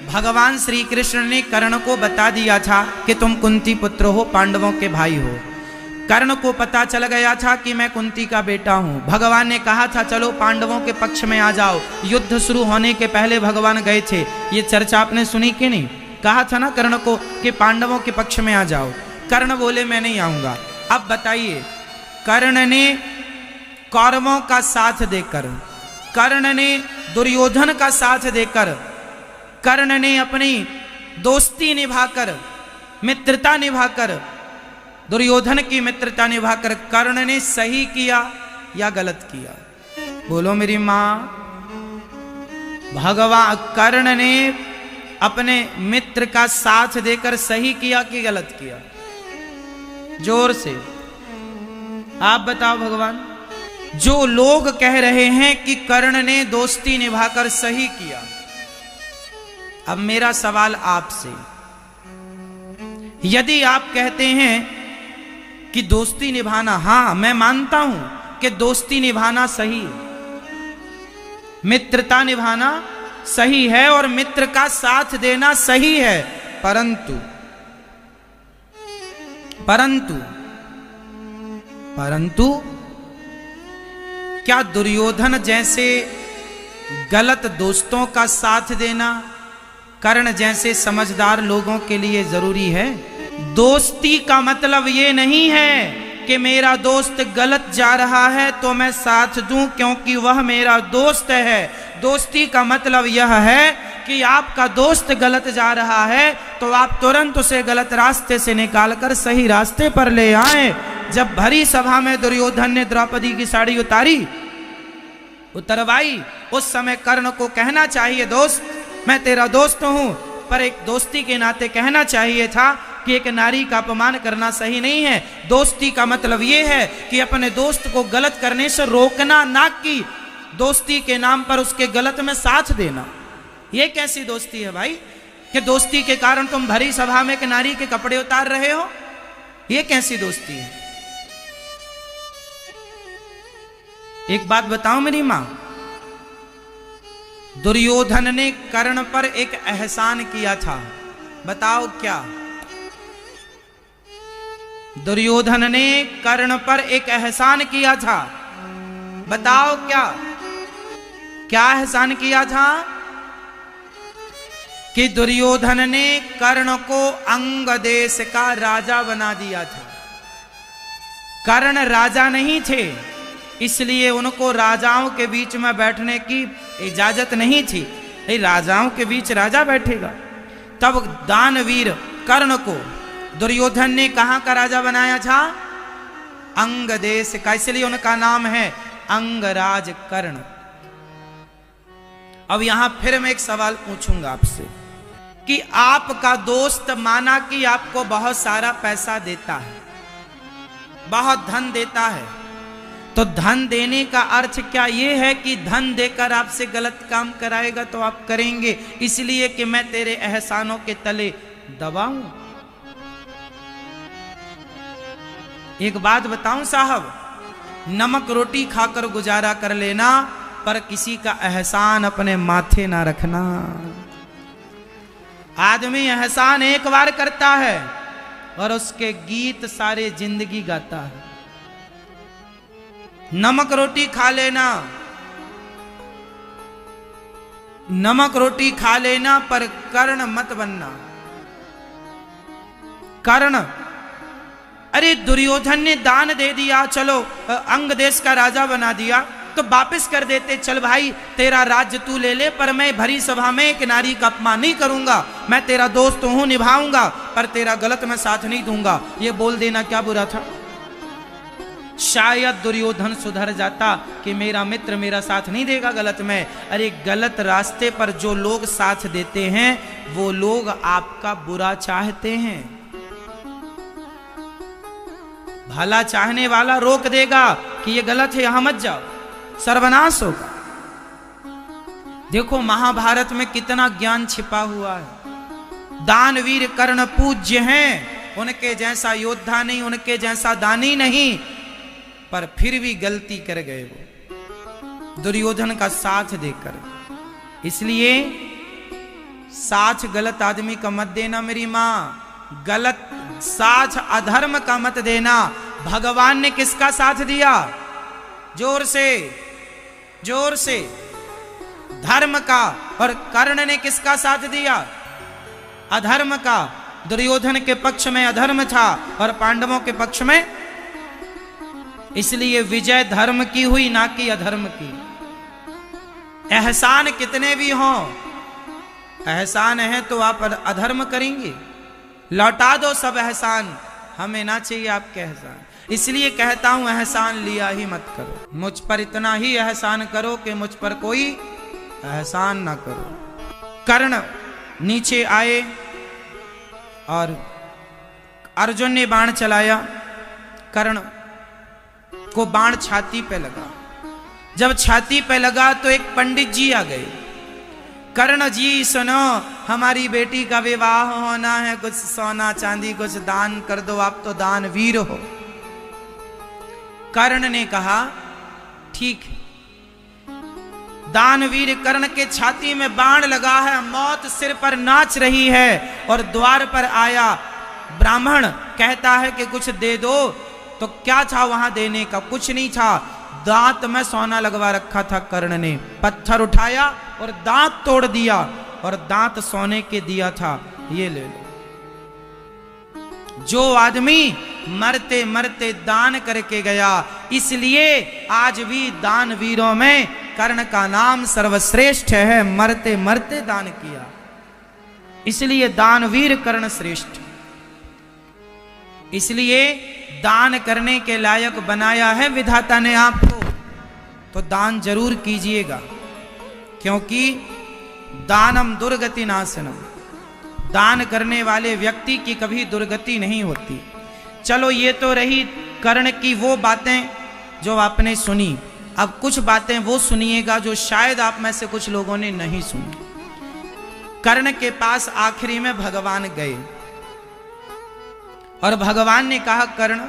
भगवान श्री कृष्ण ने कर्ण को बता दिया था कि तुम कुंती पुत्र हो, पांडवों के भाई हो। कर्ण को पता चल गया था कि मैं कुंती का बेटा हूं। भगवान ने कहा था चलो पांडवों के पक्ष में आ जाओ। युद्ध शुरू होने के पहले भगवान गए थे। ये चर्चा आपने सुनी कि नहीं? कहा था ना कर्ण को कि पांडवों के पक्ष में आ जाओ। कर्ण बोले मैं नहीं आऊंगा। अब बताइए, कर्ण ने कौरवों का साथ देकर, कर्ण ने दुर्योधन का साथ देकर, कर्ण ने अपनी दोस्ती निभाकर, मित्रता निभाकर, दुर्योधन की मित्रता निभाकर कर्ण ने सही किया या गलत किया? बोलो मेरी मां। भगवान कर्ण ने अपने मित्र का साथ देकर सही किया कि गलत किया? जोर से आप बताओ भगवान। जो लोग कह रहे हैं कि कर्ण ने दोस्ती निभाकर सही किया, अब मेरा सवाल आपसे, यदि आप कहते हैं कि दोस्ती निभाना, हां मैं मानता हूं कि दोस्ती निभाना सही है, मित्रता निभाना सही है और मित्र का साथ देना सही है, परंतु क्या दुर्योधन जैसे गलत दोस्तों का साथ देना कर्ण जैसे समझदार लोगों के लिए जरूरी है? दोस्ती का मतलब ये नहीं है कि मेरा दोस्त गलत जा रहा है तो मैं साथ दूं क्योंकि वह मेरा दोस्त है। दोस्ती का मतलब यह है कि आपका दोस्त गलत जा रहा है तो आप तुरंत उसे गलत रास्ते से निकालकर सही रास्ते पर ले आए। जब भरी सभा में दुर्योधन ने द्रौपदी की साड़ी उतरवाई, उस समय कर्ण को कहना चाहिए दोस्त, मैं तेरा दोस्त हूं, पर एक दोस्ती के नाते कहना चाहिए था कि एक नारी का अपमान करना सही नहीं है। दोस्ती का मतलब यह है कि अपने दोस्त को गलत करने से रोकना, ना कि दोस्ती के नाम पर उसके गलत में साथ देना। यह कैसी दोस्ती है भाई कि दोस्ती के कारण तुम भरी सभा में एक नारी के कपड़े उतार रहे हो? यह कैसी दोस्ती है? एक बात बताओ मेरी मां, दुर्योधन ने कर्ण पर एक एहसान किया था, बताओ क्या? दुर्योधन ने कर्ण पर एक एहसान किया था, बताओ क्या? क्या एहसान किया था? कि दुर्योधन ने कर्ण को अंग देश का राजा बना दिया था। कर्ण राजा नहीं थे, इसलिए उनको राजाओं के बीच में बैठने की इजाजत नहीं थी। राजाओं के बीच राजा बैठेगा? तब दानवीर कर्ण को दुर्योधन ने कहां का राजा बनाया था? अंग देश का, इसलिए उनका नाम है अंगराज कर्ण। अब यहां फिर मैं एक सवाल पूछूंगा आपसे कि आपका दोस्त माना कि आपको बहुत सारा पैसा देता है, बहुत धन देता है, तो धन देने का अर्थ क्या ये है कि धन देकर आपसे गलत काम कराएगा तो आप करेंगे, इसलिए कि मैं तेरे एहसानों के तले दबाऊं? एक बात बताऊं साहब, नमक रोटी खाकर गुजारा कर लेना, पर किसी का एहसान अपने माथे ना रखना। आदमी एहसान एक बार करता है और उसके गीत सारे जिंदगी गाता है। नमक रोटी खा लेना, नमक रोटी खा लेना, पर कर्ण मत बनना। कर्ण, अरे दुर्योधन ने दान दे दिया, चलो अंग देश का राजा बना दिया, तो वापस कर देते, चल भाई तेरा राज्य तू ले ले, पर मैं भरी सभा में एक नारी का अपमान नहीं करूंगा, मैं तेरा दोस्त हूं, निभाऊंगा, पर तेरा गलत में साथ नहीं दूंगा। ये बोल देना क्या बुरा था? शायद दुर्योधन सुधर जाता कि मेरा मित्र मेरा साथ नहीं देगा गलत में। अरे गलत रास्ते पर जो लोग साथ देते हैं वो लोग आपका बुरा चाहते हैं। भला चाहने वाला रोक देगा कि ये गलत है, यहां मत जाओ, सर्वनाश होगा। देखो महाभारत में कितना ज्ञान छिपा हुआ है। दानवीर कर्ण पूज्य हैं, उनके जैसा योद्धा नहीं, उनके जैसा दानी नहीं, पर फिर भी गलती कर गए वो दुर्योधन का साथ देकर। इसलिए साथ गलत आदमी का मत देना मेरी मां, गलत साथ अधर्म का मत देना। भगवान ने किसका साथ दिया? जोर से, जोर से, धर्म का। और कर्ण ने किसका साथ दिया? अधर्म का। दुर्योधन के पक्ष में अधर्म था और पांडवों के पक्ष में, इसलिए विजय धर्म की हुई, ना कि अधर्म की। एहसान कितने भी हों, एहसान है तो आप अधर्म करेंगे, लौटा दो सब एहसान, हमें ना चाहिए आपके एहसान। इसलिए कहता हूं एहसान लिया ही मत करो, मुझ पर इतना ही एहसान करो कि मुझ पर कोई एहसान ना करो। कर्ण नीचे आए और अर्जुन ने बाण चलाया, कर्ण को बाण छाती पे लगा। जब छाती पे लगा तो एक पंडित जी आ गए। कर्ण जी सुनो, हमारी बेटी का विवाह होना है, कुछ सोना चांदी कुछ दान कर दो, आप तो दानवीर हो। कर्ण ने कहा ठीक। दानवीर कर्ण के छाती में बाण लगा है, मौत सिर पर नाच रही है, और द्वार पर आया ब्राह्मण, कहता है कि कुछ दे दो। तो क्या था वहां देने का? कुछ नहीं था। दांत में सोना लगवा रखा था कर्ण ने, पत्थर उठाया और दांत तोड़ दिया, और दांत सोने के दिया था, ये ले लो। जो आदमी मरते मरते दान करके गया, इसलिए आज भी दानवीरों में कर्ण का नाम सर्वश्रेष्ठ है, मरते मरते दान किया, इसलिए दानवीर कर्ण श्रेष्ठ। इसलिए दान करने के लायक बनाया है विधाता ने आपको, तो दान जरूर कीजिएगा, क्योंकि दानम दुर्गति नाशनम, दान करने वाले व्यक्ति की कभी दुर्गति नहीं होती। चलो ये तो रही कर्ण की वो बातें जो आपने सुनी। अब कुछ बातें वो सुनिएगा जो शायद आप में से कुछ लोगों ने नहीं सुनी। कर्ण के पास आखिरी में भगवान गए और भगवान ने कहा, कर्ण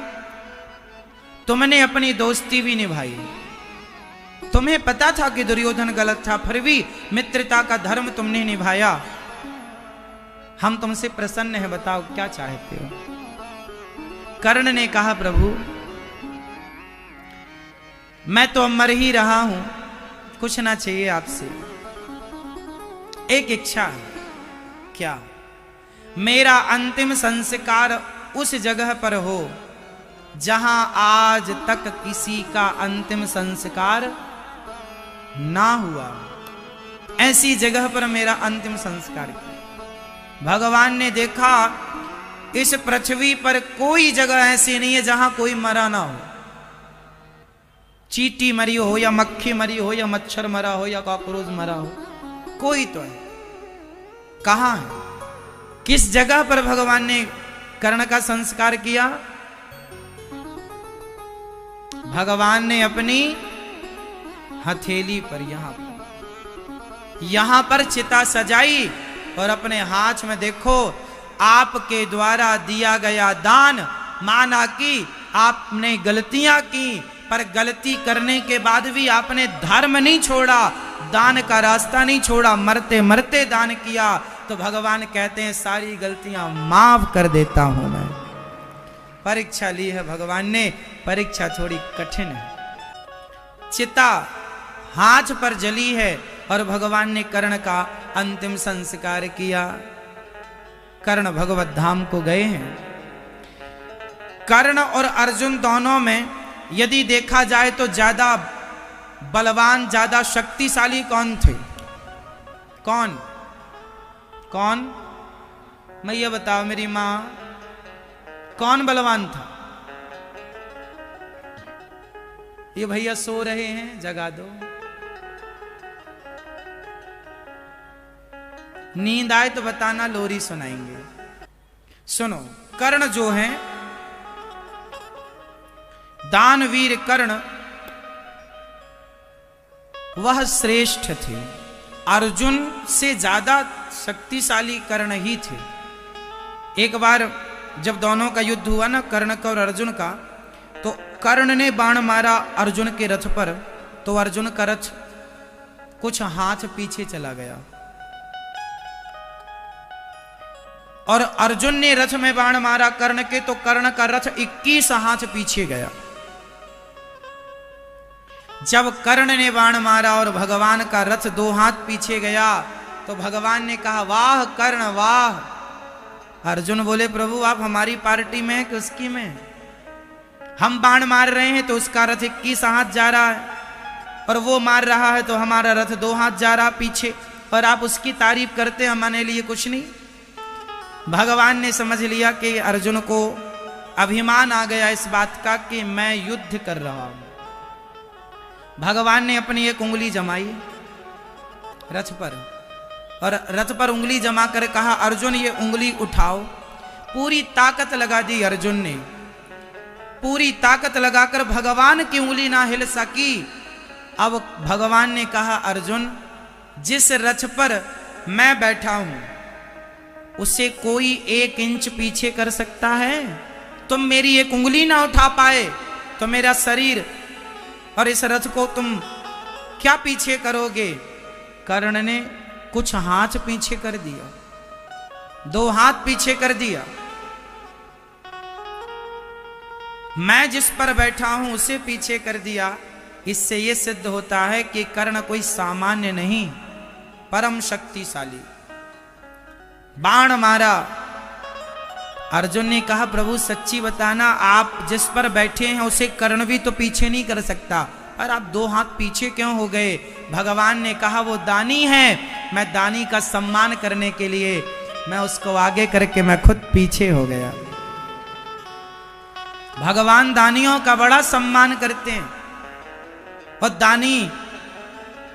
तुमने अपनी दोस्ती भी निभाई, तुम्हें पता था कि दुर्योधन गलत था, फिर भी मित्रता का धर्म तुमने निभाया, हम तुमसे प्रसन्न हैं, बताओ क्या चाहते हो। कर्ण ने कहा, प्रभु मैं तो मर ही रहा हूं, कुछ ना चाहिए आपसे, एक इच्छा है। क्या? मेरा अंतिम संस्कार उस जगह पर हो जहां आज तक किसी का अंतिम संस्कार ना हुआ, ऐसी जगह पर मेरा अंतिम संस्कार किया। भगवान ने देखा इस पृथ्वी पर कोई जगह ऐसी नहीं है जहां कोई मरा ना हो। चींटी मरी हो या मक्खी मरी हो या मच्छर मरा हो या कॉकरोच मरा हो, कोई तो है। कहां है? किस जगह पर भगवान ने कर्ण का संस्कार किया? भगवान ने अपनी हथेली पर, यहां पर चिता सजाई और अपने हाथ में देखो आपके द्वारा दिया गया दान, माना कि आपने गलतियां की, पर गलती करने के बाद भी आपने धर्म नहीं छोड़ा, दान का रास्ता नहीं छोड़ा, मरते मरते दान किया। तो भगवान कहते हैं सारी गलतियां माफ कर देता हूं मैं। परीक्षा ली है भगवान ने, परीक्षा थोड़ी कठिन है। चिता हाथ पर जली है और भगवान ने कर्ण का अंतिम संस्कार किया। कर्ण भगवत धाम को गए हैं। कर्ण और अर्जुन दोनों में यदि देखा जाए तो ज्यादा बलवान, ज्यादा शक्तिशाली कौन थे? कौन कौन? मैं ये बताओ मेरी मां, कौन बलवान था? ये भैया सो रहे हैं, जगा दो। नींद आए तो बताना, लोरी सुनाएंगे। सुनो, कर्ण जो हैं, दानवीर कर्ण, वह श्रेष्ठ थे। अर्जुन से ज्यादा शक्तिशाली कर्ण ही थे। एक बार जब दोनों का युद्ध हुआ ना, कर्ण का और अर्जुन का, तो कर्ण ने बाण मारा अर्जुन के रथ पर, तो अर्जुन का रथ कुछ हाथ पीछे चला गया और अर्जुन ने रथ में बाण मारा कर्ण के, तो कर्ण का रथ 21 हाथ पीछे गया। जब कर्ण ने बाण मारा और भगवान का रथ 2 हाथ पीछे गया, तो भगवान ने कहा, वाह कर्ण वाह। अर्जुन बोले, प्रभु आप हमारी पार्टी में हैं कि उसकी में? हम बाण मार रहे हैं तो उसका रथ 21 हाथ जा रहा है, और वो मार रहा है तो हमारा रथ 2 हाथ जा रहा पीछे, और आप उसकी तारीफ करते हैं, हमारे लिए कुछ नहीं। भगवान ने समझ लिया कि अर्जुन को अभिमान आ गया इस बात का कि मैं युद्ध कर रहा हूं। भगवान ने अपनी एक उंगली जमाई रथ पर, और रथ पर उंगली जमा कर कहा, अर्जुन ये उंगली उठाओ। पूरी ताकत लगा दी अर्जुन ने, पूरी ताकत लगाकर भगवान की उंगली ना हिल सकी। अब भगवान ने कहा, अर्जुन जिस रथ पर मैं बैठा हूं उसे कोई 1 इंच पीछे कर सकता है? तुम मेरी एक उंगली ना उठा पाए तो मेरा शरीर और इस रथ को तुम क्या पीछे करोगे? कर्ण ने कुछ हाथ पीछे कर दिया, 2 हाथ पीछे कर दिया। मैं जिस पर बैठा हूं उसे पीछे कर दिया। इससे यह सिद्ध होता है कि कर्ण कोई सामान्य नहीं, परम शक्तिशाली। बाण मारा। अर्जुन ने कहा, प्रभु सच्ची बताना, आप जिस पर बैठे हैं उसे कर्ण भी तो पीछे नहीं कर सकता। पर आप 2 हाथ पीछे क्यों हो गए? भगवान ने कहा वो दानी है, मैं दानी का सम्मान करने के लिए मैं उसको आगे करके मैं खुद पीछे हो गया। भगवान दानियों का बड़ा सम्मान करते हैं और दानी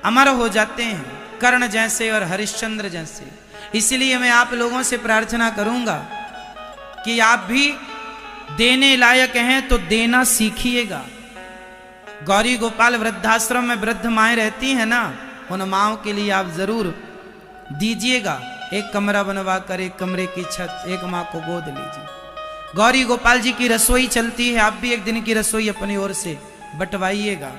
अमर हो जाते हैं, कर्ण जैसे और हरिश्चंद्र जैसे। इसलिए मैं आप लोगों से प्रार्थना करूंगा कि आप भी देने लायक हैं तो देना सीखिएगा। गौरी गोपाल वृद्धाश्रम में वृद्ध माएँ रहती हैं ना, उन माओं के लिए आप जरूर दीजिएगा। एक कमरा बनवा कर, एक कमरे की छत, एक माँ को गोद लीजिए। गौरी गोपाल जी की रसोई चलती है, आप भी एक दिन की रसोई अपनी ओर से बंटवाइएगा।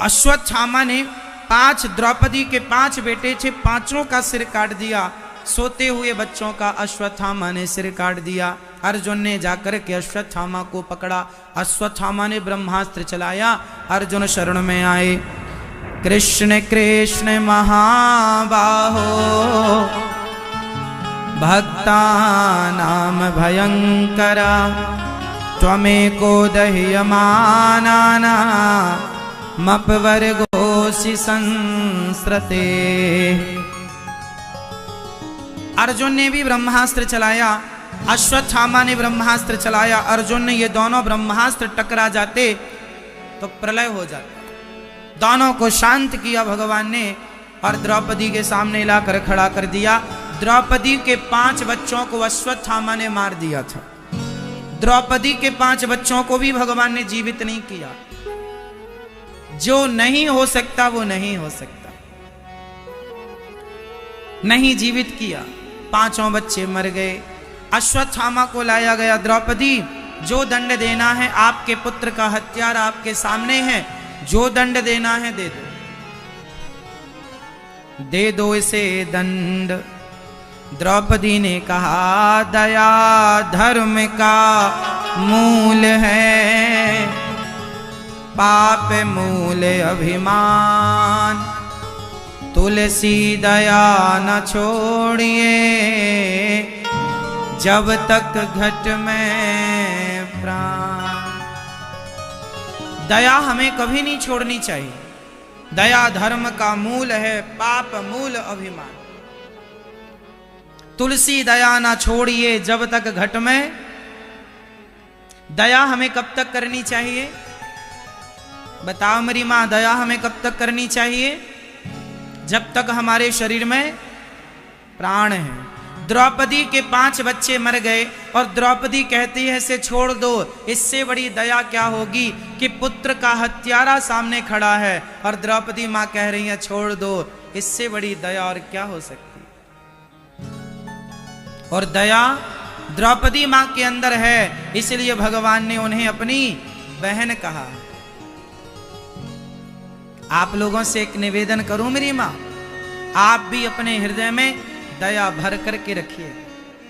अश्वत्थामा ने 5 द्रौपदी के 5 बेटे थे, 5 का सिर काट दिया। सोते हुए बच्चों का अश्वत्थामा ने सिर काट दिया। अर्जुन ने जाकर के अश्वत्थामा को पकड़ा। अश्वत्थामा ने ब्रह्मास्त्र चलाया, अर्जुन शरण में आए। कृष्ण कृष्ण महाबाहो भक्तानां भयंकरा त्वमेको दह्यमानाना मपवर्गोऽसि संस्रते। अर्जुन ने भी ब्रह्मास्त्र चलाया, अश्वत्थामा ने ब्रह्मास्त्र चलाया। अर्जुन ने, ये दोनों ब्रह्मास्त्र टकरा जाते तो प्रलय हो जाता। दोनों को शांत किया भगवान ने और द्रौपदी के सामने लाकर खड़ा कर दिया। द्रौपदी के 5 बच्चों को अश्वत्थामा ने मार दिया था। द्रौपदी के 5 बच्चों को भी भगवान ने जीवित नहीं किया। जो नहीं हो सकता वो नहीं हो सकता, नहीं जीवित किया। 5 बच्चे मर गए। अश्वत्थामा को लाया गया। द्रौपदी, जो दंड देना है, आपके पुत्र का हत्यारा आपके सामने है, जो दंड देना है दे दो, दे दो इसे दंड। द्रौपदी ने कहा, दया धर्म का मूल है, पाप मूल अभिमान, तुलसी दया न छोड़िए, जब तक घट में प्राण। दया हमें कभी नहीं छोड़नी चाहिए। दया धर्म का मूल है, पाप मूल अभिमान। तुलसी दया ना छोड़िए जब तक घट में। दया हमें कब तक करनी चाहिए? बताओ मेरी मां, दया हमें कब तक करनी चाहिए? जब तक हमारे शरीर में प्राण है। द्रौपदी के 5 बच्चे मर गए और द्रौपदी कहती है, इसे छोड़ दो। इससे बड़ी दया क्या होगी कि पुत्र का हत्यारा सामने खड़ा है और द्रौपदी मां कह रही है छोड़ दो। इससे बड़ी दया और क्या हो सकती? और दया द्रौपदी मां के अंदर है, इसलिए भगवान ने उन्हें अपनी बहन कहा। आप लोगों से एक निवेदन करूं मेरी मां, आप भी अपने हृदय में दया भर करके रखिए।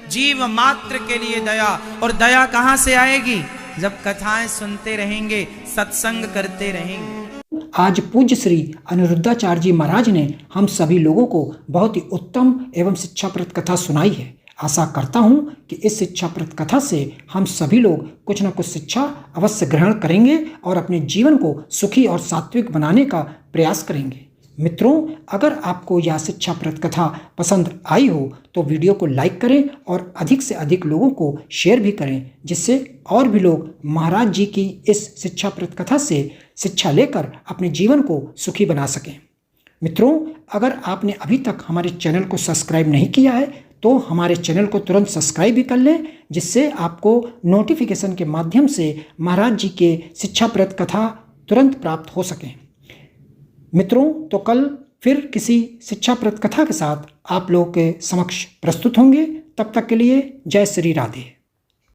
जीव मात्र के लिए दया। और दया कहां से आएगी? जब कथाएं सुनते रहेंगे, सत्संग करते रहेंगे। आज पूज्य श्री अनिरुद्धाचार्य जी महाराज ने हम सभी लोगों को बहुत ही उत्तम एवं शिक्षाप्रद कथा सुनाई है। आशा करता हूं कि इस शिक्षाप्रद कथा से हम सभी लोग कुछ न कुछ शिक्षा अवश्य ग्रहण करेंगे और अपने जीवन को सुखी और सात्विक बनाने का प्रयास करेंगे। मित्रों, अगर आपको यह शिक्षाप्रद कथा पसंद आई हो तो वीडियो को लाइक करें और अधिक से अधिक लोगों को शेयर भी करें, जिससे और भी लोग महाराज जी की इस शिक्षाप्रद कथा से शिक्षा लेकर अपने जीवन को सुखी बना सकें। मित्रों, अगर आपने अभी तक हमारे चैनल को सब्सक्राइब नहीं किया है तो हमारे चैनल को तुरंत सब्सक्राइब भी कर लें, जिससे आपको नोटिफिकेशन के माध्यम से महाराज जी के शिक्षाप्रद कथा तुरंत प्राप्त हो सकें। मित्रों, तो कल फिर किसी शिक्षाप्रद कथा के साथ आप लोगों के समक्ष प्रस्तुत होंगे। तब तक के लिए जय श्री राधे।